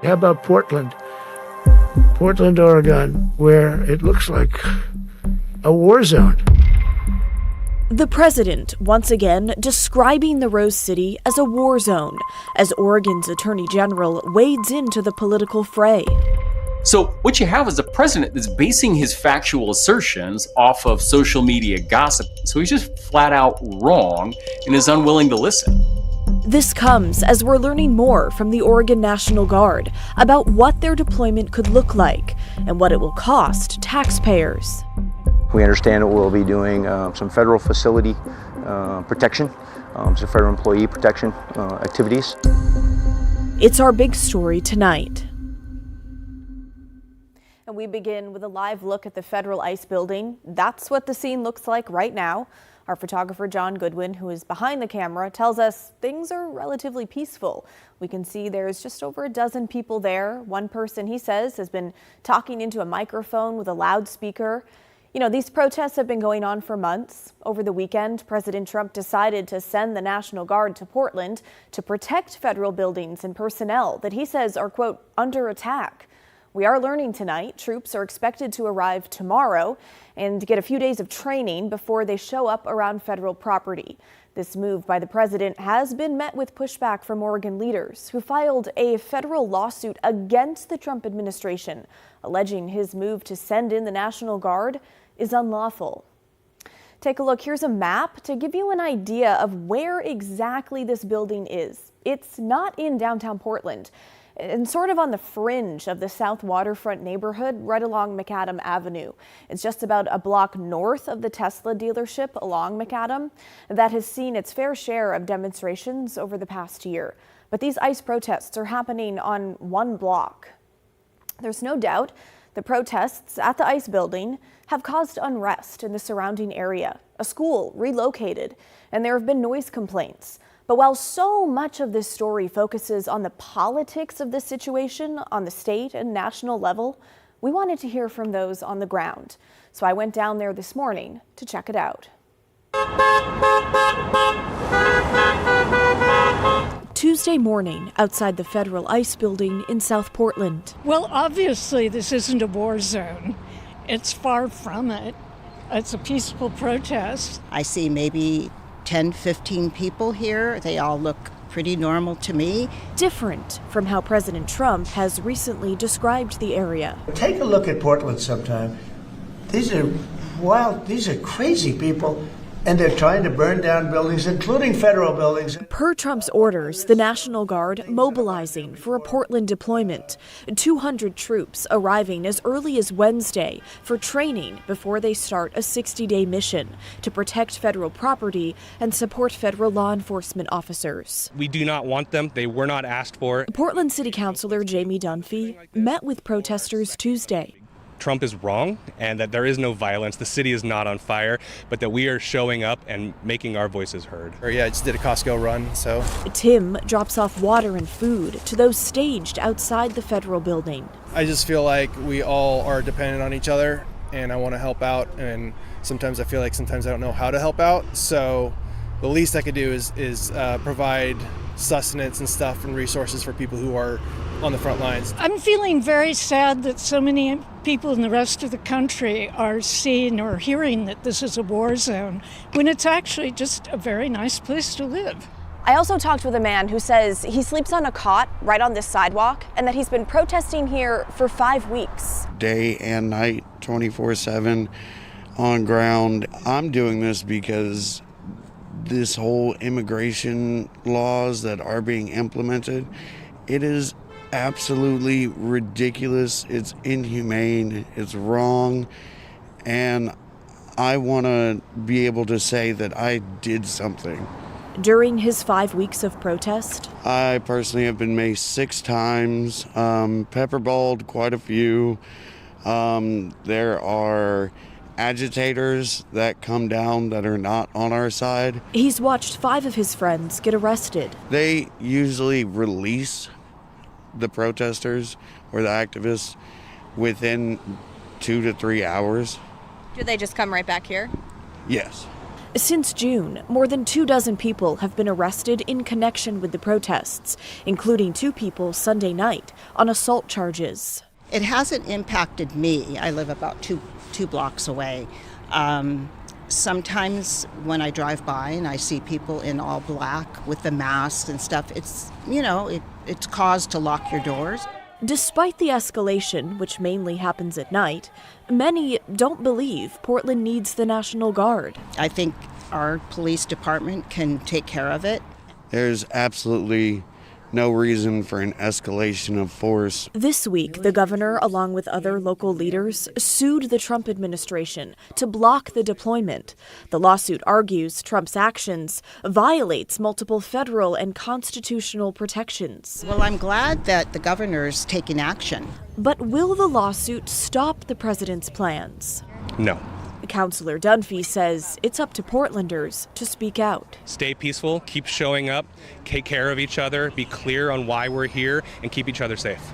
How about Portland, Oregon, where it looks like a war zone? The president, once again, describing the Rose City as a war zone, as Oregon's attorney general wades into the political fray. So what you have is a president that's basing his factual assertions off of social media gossip. So he's just flat out wrong and is unwilling to listen. This comes as we're learning more from the Oregon National Guard about what their deployment could look like and what it will cost taxpayers. We understand that we'll be doing some federal facility protection, some federal employee protection activities. It's our big story tonight. And we begin with a live look at the federal ICE building. That's what the scene looks like right now. Our photographer John Goodwin, who is behind the camera, tells us things are relatively peaceful. We can see there's just over a dozen people there. One person, he says, has been talking into a microphone with a loudspeaker. You know, these protests have been going on for months. Over the weekend, President Trump decided to send the National Guard to Portland to protect federal buildings and personnel that he says are, quote, under attack. We are learning tonight troops are expected to arrive tomorrow and get a few days of training before they show up around federal property. This move by the president has been met with pushback from Oregon leaders who filed a federal lawsuit against the Trump administration, alleging his move to send in the National Guard is unlawful. Take a look. Here's a map to give you an idea of where exactly this building is. It's not in downtown Portland, and sort of on the fringe of the South Waterfront neighborhood right along McAdam Avenue. It's just about a block north of the Tesla dealership along McAdam that has seen its fair share of demonstrations over the past year. But these ICE protests are happening on one block. There's no doubt the protests at the ICE building have caused unrest in the surrounding area. A school relocated, and there have been noise complaints. But while so much of this story focuses on the politics of the situation on the state and national level, we wanted to hear from those on the ground. So I went down there this morning to check it out. Tuesday morning outside the federal ICE building in South Portland. Well, obviously this isn't a war zone. It's far from it. It's a peaceful protest. I see maybe 10, 15 people here. They all look pretty normal to me. Different from how President Trump has recently described the area. Take a look at Portland sometime. These are wild, these are crazy people, and they're trying to burn down buildings, including federal buildings. Per Trump's orders, the National Guard mobilizing for a Portland deployment. 200 troops arriving as early as Wednesday for training before they start a 60-day mission to protect federal property and support federal law enforcement officers. We do not want them. They were not asked for. Portland City Councilor Jamie Dunphy met with protesters Tuesday. Trump is wrong and that there is no violence. The city is not on fire, but that we are showing up and making our voices heard. Yeah, I just did a Costco run, so. Tim drops off water and food to those staged outside the federal building. I just feel like we all are dependent on each other, and I want to help out, and sometimes I feel like sometimes I don't know how to help out, so the least I could do is provide sustenance and stuff and resources for people who are on the front lines. I'm feeling very sad that so many people in the rest of the country are seeing or hearing that this is a war zone, when it's actually just a very nice place to live. I also talked with a man who says he sleeps on a cot right on this sidewalk and that he's been protesting here for 5 weeks. Day and night, 24/7 on ground. I'm doing this because this whole immigration laws that are being implemented, it is absolutely ridiculous. It's inhumane. It's wrong. And I want to be able to say that I did something. During his 5 weeks of protest, I personally have been maced 6 times, pepperballed quite a few. There are agitators that come down that are not on our side. He's watched 5 of his friends get arrested. They usually release the protesters or the activists within 2 to 3 hours. Do they just come right back here? Yes. Since June, more than 24 people have been arrested in connection with the protests, including 2 people Sunday night on assault charges. It hasn't impacted me. I live about two blocks away. Sometimes when I drive by and I see people in all black with the masks and stuff, it's cause to lock your doors. Despite the escalation, which mainly happens at night, many don't believe Portland needs the National Guard. I think our police department can take care of it. There's absolutely no reason for an escalation of force. This week, the governor, along with other local leaders, sued the Trump administration to block the deployment. The lawsuit argues Trump's actions violates multiple federal and constitutional protections. Well, I'm glad that the governor's taking action. But will the lawsuit stop the president's plans? No. Councillor Dunphy says it's up to Portlanders to speak out. Stay peaceful, keep showing up, take care of each other, be clear on why we're here, and keep each other safe.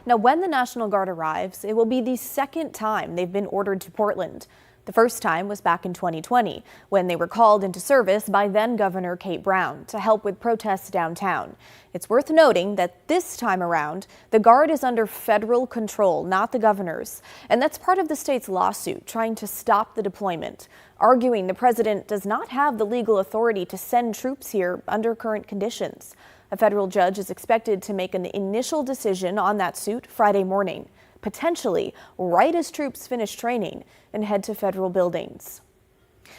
Now, when the National Guard arrives, it will be the second time they've been ordered to Portland. The first time was back in 2020, when they were called into service by then-Governor Kate Brown to help with protests downtown. It's worth noting that this time around, the Guard is under federal control, not the governor's. And that's part of the state's lawsuit trying to stop the deployment, arguing the president does not have the legal authority to send troops here under current conditions. A federal judge is expected to make an initial decision on that suit Friday morning, potentially right as troops finish training and head to federal buildings.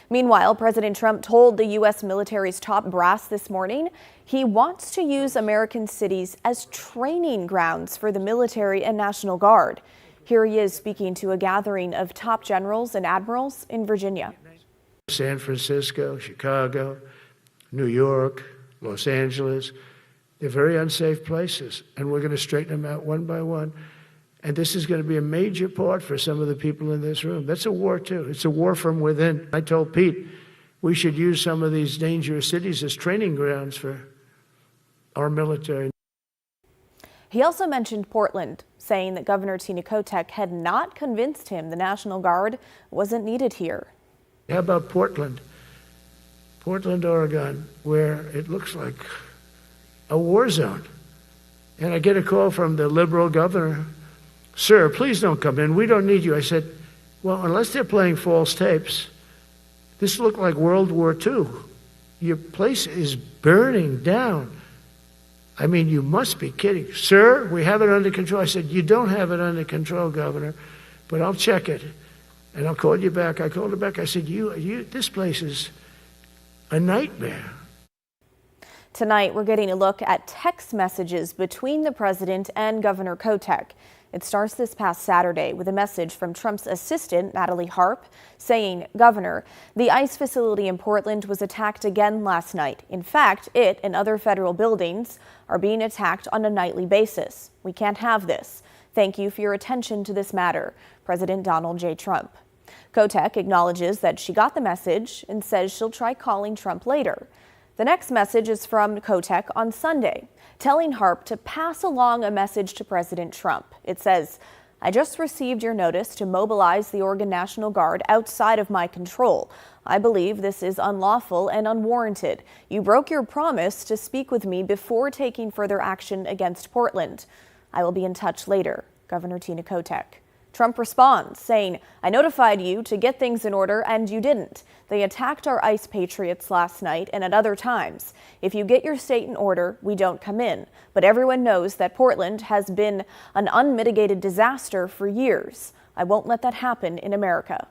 Meanwhile, President Trump told the U.S. military's top brass this morning he wants to use American cities as training grounds for the military and National Guard. Here he is speaking to a gathering of top generals and admirals in Virginia. San Francisco, Chicago, New York, Los Angeles, they're very unsafe places, and we're going to straighten them out one by one. And this is going to be a major part for some of the people in this room. That's a war, too. It's a war from within. I told Pete we should use some of these dangerous cities as training grounds for our military. He also mentioned Portland, saying that Governor Tina Kotek had not convinced him the National Guard wasn't needed here. How about Portland? Portland, Oregon, where it looks like a war zone. And I get a call from the liberal governor. Sir, please don't come in. We don't need you. I said, well, unless they're playing false tapes, this looked like World War II. Your place is burning down. I mean, you must be kidding. Sir, we have it under control. I said, you don't have it under control, Governor, but I'll check it, and I'll call you back. I called her back. I said, this place is a nightmare. Tonight, we're getting a look at text messages between the president and Governor Kotek. It starts this past Saturday with a message from Trump's assistant, Natalie Harp, saying, Governor, the ICE facility in Portland was attacked again last night. In fact, it and other federal buildings are being attacked on a nightly basis. We can't have this. Thank you for your attention to this matter. President Donald J. Trump. Kotek acknowledges that she got the message and says she'll try calling Trump later. The next message is from Kotek on Sunday, telling Harp to pass along a message to President Trump. It says, I just received your notice to mobilize the Oregon National Guard outside of my control. I believe this is unlawful and unwarranted. You broke your promise to speak with me before taking further action against Portland. I will be in touch later. Governor Tina Kotek. Trump responds, saying, I notified you to get things in order and you didn't. They attacked our ICE patriots last night and at other times. If you get your state in order, we don't come in. But everyone knows that Portland has been an unmitigated disaster for years. I won't let that happen in America.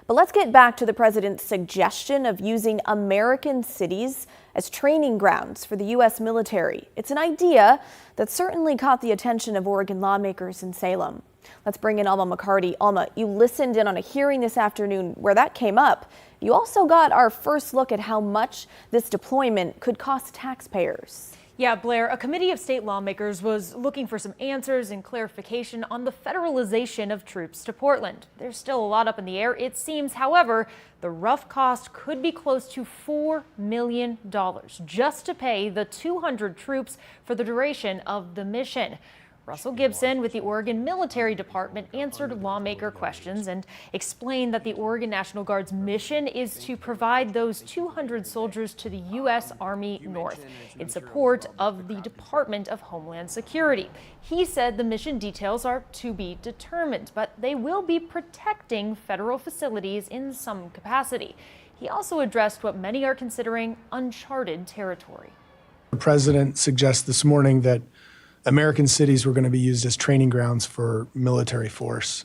But let's get back to the president's suggestion of using American cities as training grounds for the U.S. military. It's an idea that certainly caught the attention of Oregon lawmakers in Salem. Let's bring in Alma McCarty. Alma, you listened in on a hearing this afternoon where that came up. You also got our first look at how much this deployment could cost taxpayers. Yeah, Blair, a committee of state lawmakers was looking for some answers and clarification on the federalization of troops to Portland. There's still a lot up in the air, it seems. However, the rough cost could be close to $4 million just to pay the 200 troops for the duration of the mission. Russell Gibson with the Oregon Military Department answered lawmaker questions and explained that the Oregon National Guard's mission is to provide those 200 soldiers to the U.S. Army North in support of the Department of Homeland Security. He said the mission details are to be determined, but they will be protecting federal facilities in some capacity. He also addressed what many are considering uncharted territory. The president suggests this morning that American cities were going to be used as training grounds for military force.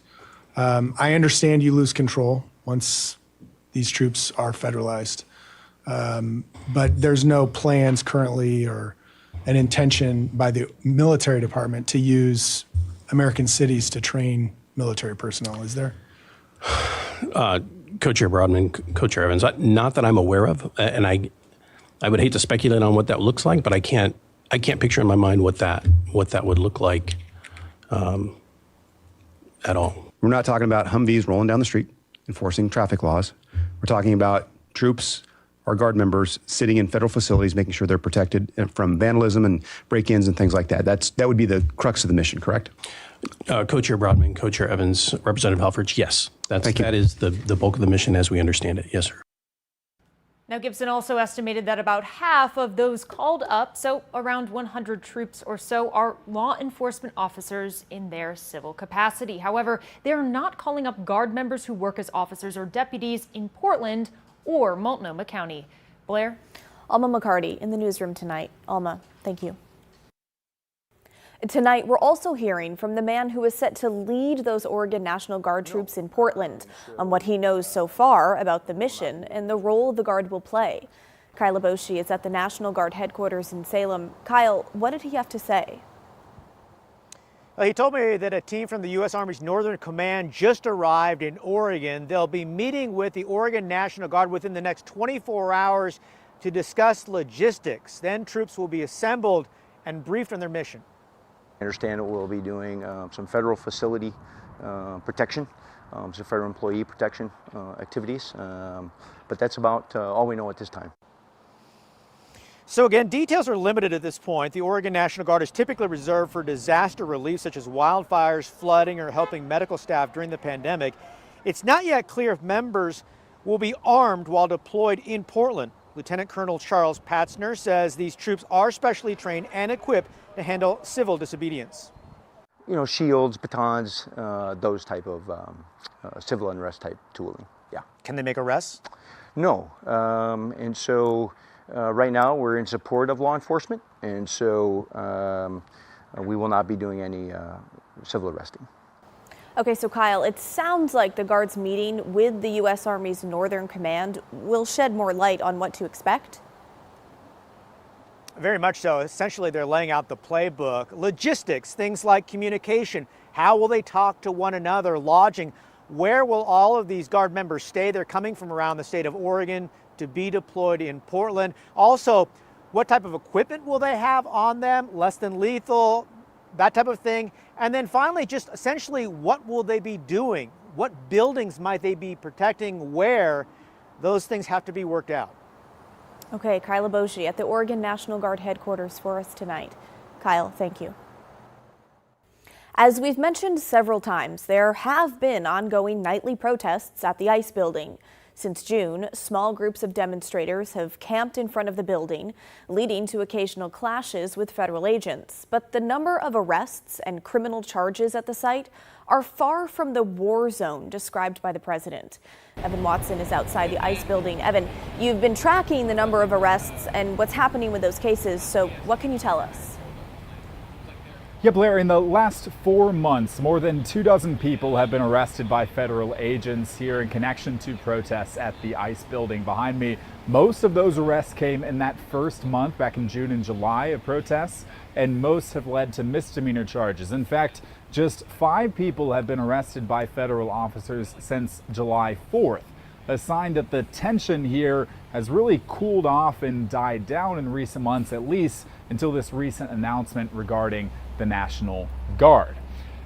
I understand you lose control once these troops are federalized, but there's no plans currently or an intention by the military department to use American cities to train military personnel, is there? Co-Chair Broadman, Co-Chair Evans, not that I'm aware of, and I would hate to speculate on what that looks like, but I can't picture in my mind what that would look like at all. We're not talking about Humvees rolling down the street enforcing traffic laws. We're talking about troops or guard members sitting in federal facilities, making sure they're protected from vandalism and break-ins and things like that. That would be the crux of the mission, correct? Co-Chair Broadman, Co-Chair Evans, Representative Helfrich, yes. That is the bulk of the mission as we understand it. Yes, sir. Now, Gibson also estimated that about half of those called up, so around 100 troops or so, are law enforcement officers in their civil capacity. However, they're not calling up Guard members who work as officers or deputies in Portland or Multnomah County. Blair? Alma McCarty in the newsroom tonight. Alma, thank you. Tonight, we're also hearing from the man who is set to lead those Oregon National Guard troops in Portland on what he knows so far about the mission and the role the Guard will play. Kyle Boshi is at the National Guard headquarters in Salem. Kyle, what did he have to say? He told me that a team from the U.S. Army's Northern Command just arrived in Oregon. They'll be meeting with the Oregon National Guard within the next 24 hours to discuss logistics. Then troops will be assembled and briefed on their mission. I understand we'll be doing some federal facility protection, some federal employee protection activities, but that's about all we know at this time. So again, details are limited at this point. The Oregon National Guard is typically reserved for disaster relief such as wildfires, flooding, or helping medical staff during the pandemic. It's not yet clear if members will be armed while deployed in Portland. Lieutenant Colonel Charles Patzner says these troops are specially trained and equipped to handle civil disobedience. You know, shields, batons, those type of civil unrest type tooling, yeah. Can they make arrests? No, and so right now we're in support of law enforcement, and so we will not be doing any civil arresting. Okay, so Kyle, it sounds like the Guard's meeting with the U.S. Army's Northern Command will shed more light on what to expect. Very much so. Essentially, they're laying out the playbook. Logistics, things like communication. How will they talk to one another? Lodging. Where will all of these Guard members stay? They're coming from around the state of Oregon to be deployed in Portland. Also, what type of equipment will they have on them? Less than lethal, that type of thing. And then finally, just essentially, what will they be doing? What buildings might they be protecting? Where? Those things have to be worked out. Okay, Kyle Boshi at the Oregon National Guard headquarters for us tonight. Kyle, thank you. As we've mentioned several times, there have been ongoing nightly protests at the ICE building. Since June, small groups of demonstrators have camped in front of the building, leading to occasional clashes with federal agents. But the number of arrests and criminal charges at the site are far from the war zone described by the president. Evan Watson is outside the ICE building. Evan, you've been tracking the number of arrests and what's happening with those cases, so what can you tell us? Yeah, Blair, in the last 4 months, more than 24 people have been arrested by federal agents here in connection to protests at the ICE building behind me. Most of those arrests came in that first month back in June and July of protests, and most have led to misdemeanor charges. In fact, just 5 people have been arrested by federal officers since July 4th, a sign that the tension here has really cooled off and died down in recent months, at least until this recent announcement regarding the National Guard.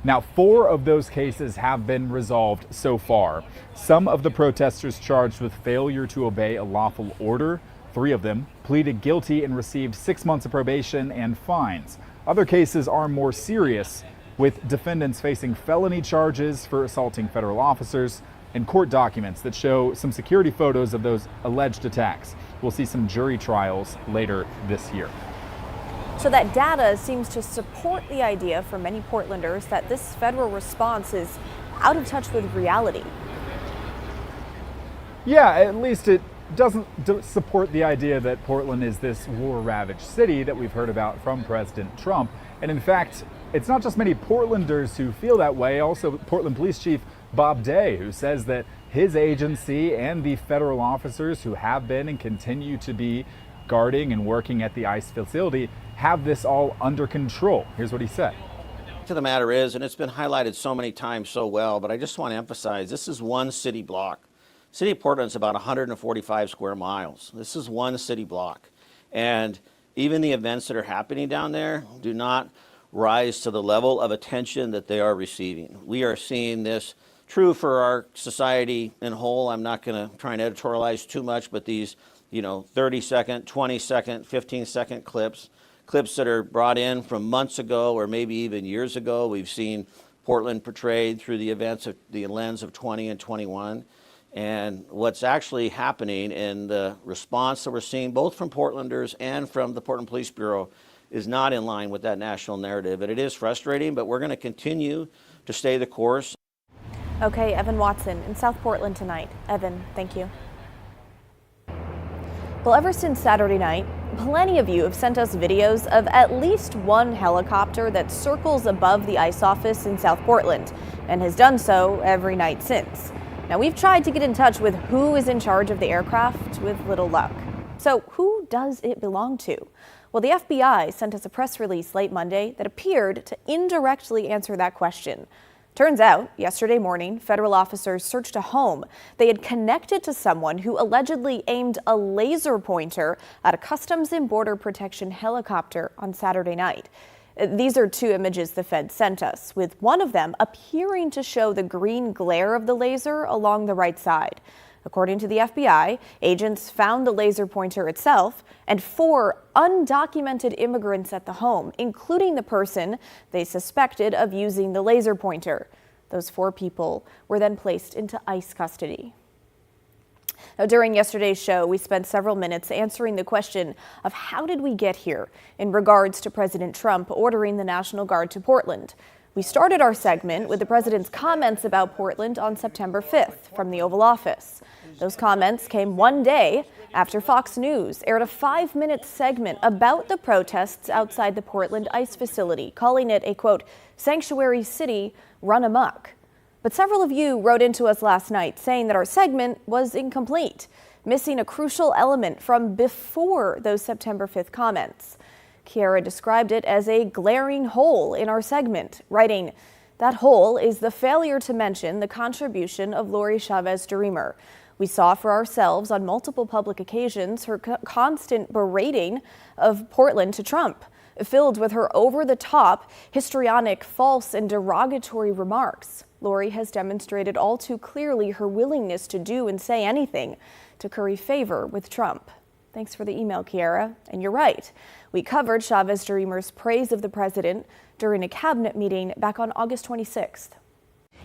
Now, 4 of those cases have been resolved so far. Some of the protesters charged with failure to obey a lawful order. 3 of them pleaded guilty and received 6 months of probation and fines. Other cases are more serious, with defendants facing felony charges for assaulting federal officers and court documents that show some security photos of those alleged attacks. We'll see some jury trials later this year. So that data seems to support the idea for many Portlanders that this federal response is out of touch with reality. Yeah, at least it doesn't support the idea that Portland is this war-ravaged city that we've heard about from President Trump. And in fact, it's not just many Portlanders who feel that way. Also, Portland Police Chief Bob Day, who says that his agency and the federal officers who have been and continue to be guarding and working at the ICE facility have this all under control. Here's what he said. To the matter is, and it's been highlighted so many times so well, but I just want to emphasize, this is one city block. City of Portland's about 145 square miles. This is one city block. And even the events that are happening down there do not rise to the level of attention that they are receiving. We are seeing this true for our society in whole. I'm not going to try and editorialize too much, but these, 30-second, 20-second, 15-second clips that are brought in from months ago or maybe even years ago. We've seen Portland portrayed through the events of the lens of 20 and 21. And what's actually happening in the response that we're seeing both from Portlanders and from the Portland Police Bureau is not in line with that national narrative. And it is frustrating, but we're going to continue to stay the course. Okay, Evan Watson in South Portland tonight. Evan, thank you. Well, ever since Saturday night, plenty of you have sent us videos of at least one helicopter that circles above the ICE office in South Portland and has done so every night since. Now, we've tried to get in touch with who is in charge of the aircraft with little luck. So who does it belong to? Well, the FBI sent us a press release late Monday that appeared to indirectly answer that question. Turns out, yesterday morning, federal officers searched a home they had connected to someone who allegedly aimed a laser pointer at a Customs and Border Protection helicopter on Saturday night. These are two images the Fed sent us, with one of them appearing to show the green glare of the laser along the right side. According to the FBI, agents found the laser pointer itself and 4 undocumented immigrants at the home, including the person they suspected of using the laser pointer. Those 4 people were then placed into ICE custody. Now, during yesterday's show, we spent several minutes answering the question of how did we get here in regards to President Trump ordering the National Guard to Portland. We started our segment with the president's comments about Portland on September 5th from the Oval Office. Those comments came one day after Fox News aired a 5-minute segment about the protests outside the Portland ICE facility, calling it a, quote, sanctuary city run amok. But several of you wrote into us last night saying that our segment was incomplete, missing a crucial element from before those September 5th comments. Kiara described it as a glaring hole in our segment, writing, that hole is the failure to mention the contribution of Lori Chavez-DeRemer. We saw for ourselves on multiple public occasions her constant berating of Portland to Trump, filled with her over-the-top, histrionic, false, and derogatory remarks. Lori has demonstrated all too clearly her willingness to do and say anything to curry favor with Trump. Thanks for the email, Kiara. And you're right. We covered Chavez-DeRemer's praise of the president during a cabinet meeting back on August 26th.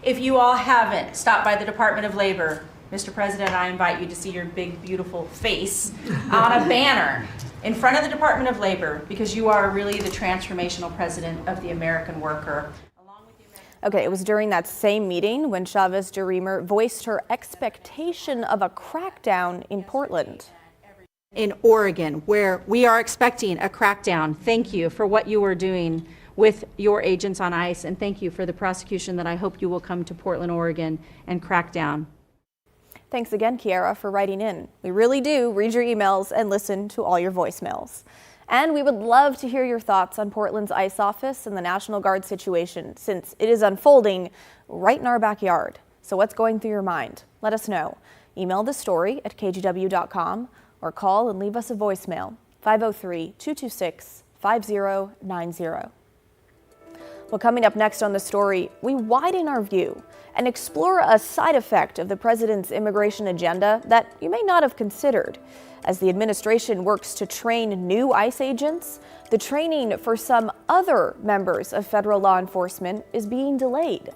If you all haven't stopped by the Department of Labor, Mr. President, I invite you to see your big, beautiful face on a banner in front of the Department of Labor, because you are really the transformational president of the American worker. Okay, it was during that same meeting when Chavez-DeRemer voiced her expectation of a crackdown in Portland. In Oregon, where we are expecting a crackdown. Thank you for what you are doing with your agents on ICE, and thank you for the prosecution that I hope you will come to Portland, Oregon and crack down. Thanks again, Kiara, for writing in. We really do read your emails and listen to all your voicemails. And we would love to hear your thoughts on Portland's ICE office and the National Guard situation, since it is unfolding right in our backyard. So what's going through your mind? Let us know. Email the story at kgw.com or call and leave us a voicemail, 503-226-5090. Well, coming up next on the story, we widen our view and explore a side effect of the president's immigration agenda that you may not have considered. As the administration works to train new ICE agents, the training for some other members of federal law enforcement is being delayed.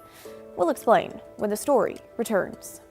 We'll explain when the story returns.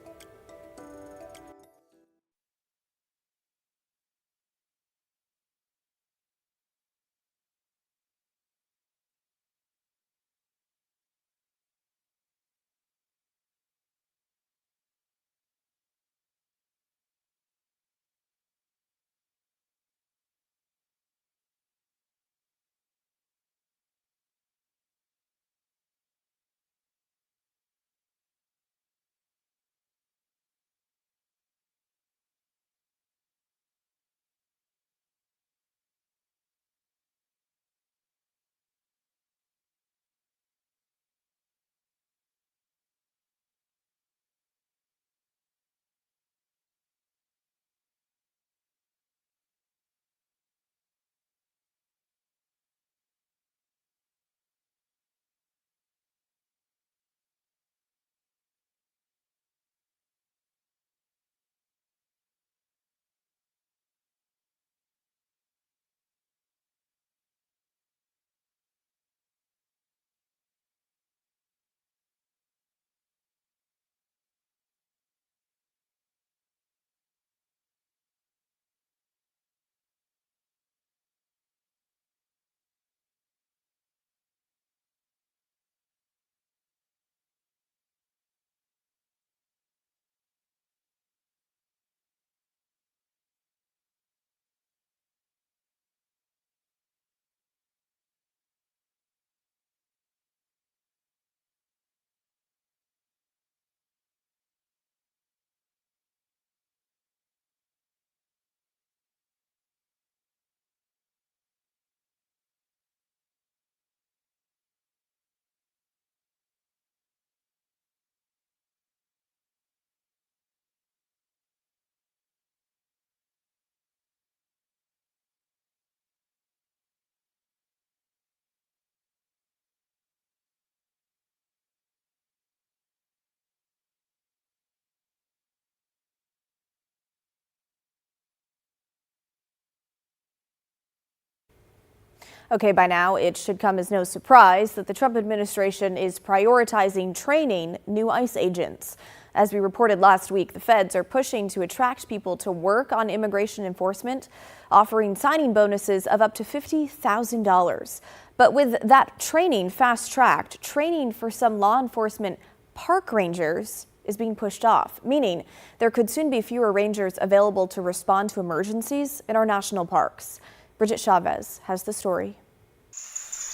Okay, by now, it should come as no surprise that the Trump administration is prioritizing training new ICE agents. As we reported last week, the feds are pushing to attract people to work on immigration enforcement, offering signing bonuses of up to $50,000. But with that training fast-tracked, training for some law enforcement park rangers is being pushed off, meaning there could soon be fewer rangers available to respond to emergencies in our national parks. Bridget Chavez has the story.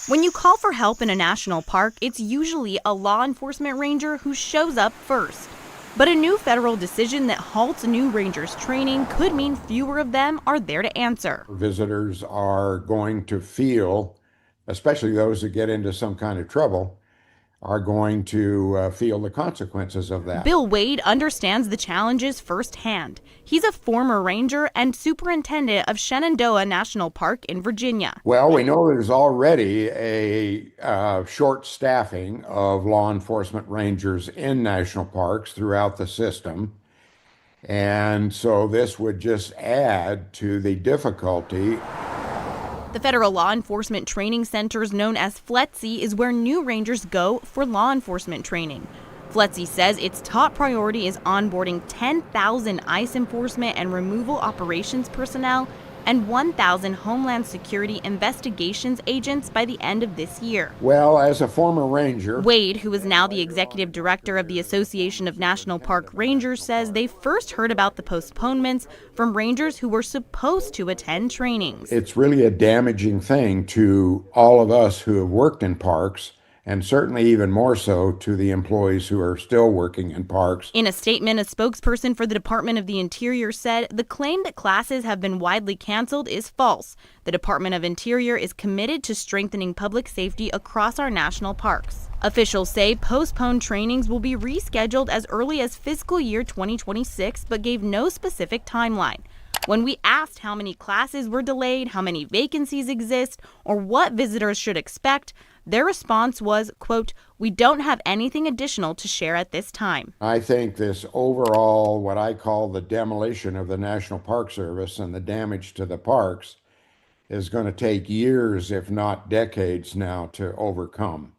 When you call for help in a national park, it's usually a law enforcement ranger who shows up first. But a new federal decision that halts new rangers' training could mean fewer of them are there to answer. Visitors are going to feel, especially those that get into some kind of trouble, are going to feel the consequences of that. Bill Wade understands the challenges firsthand. He's a former ranger and superintendent of Shenandoah National Park in Virginia. Well, we know there's already a short staffing of law enforcement rangers in national parks throughout the system. And so this would just add to the difficulty. The Federal Law Enforcement Training Centers known as FLETC is where new rangers go for law enforcement training. FLETC says its top priority is onboarding 10,000 ICE enforcement and removal operations personnel and 1,000 Homeland Security investigations agents by the end of this year. Well, as a former ranger, Wade, who is now the executive director of the Association of National Park Rangers, says they first heard about the postponements from rangers who were supposed to attend trainings. It's really a damaging thing to all of us who have worked in parks, and certainly even more so to the employees who are still working in parks. In a statement, a spokesperson for the Department of the Interior said the claim that classes have been widely canceled is false. The Department of Interior is committed to strengthening public safety across our national parks. Officials say postponed trainings will be rescheduled as early as fiscal year 2026, but gave no specific timeline. When we asked how many classes were delayed, how many vacancies exist, or what visitors should expect, their response was, quote, "We don't have anything additional to share at this time." I think this overall, what I call the demolition of the National Park Service and the damage to the parks is going to take years, if not decades now, to overcome.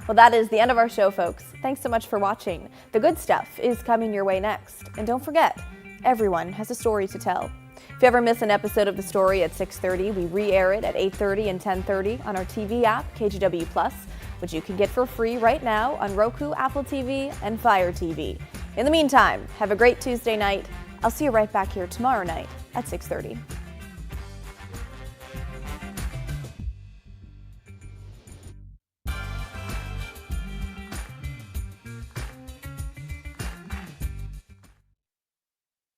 Well, that is the end of our show, folks. Thanks so much for watching. The good stuff is coming your way next. And don't forget, everyone has a story to tell. If you ever miss an episode of The Story at 6:30, we re-air it at 8:30 and 10:30 on our TV app, KGW+, which you can get for free right now on Roku, Apple TV, and Fire TV. In the meantime, have a great Tuesday night. I'll see you right back here tomorrow night at 6:30.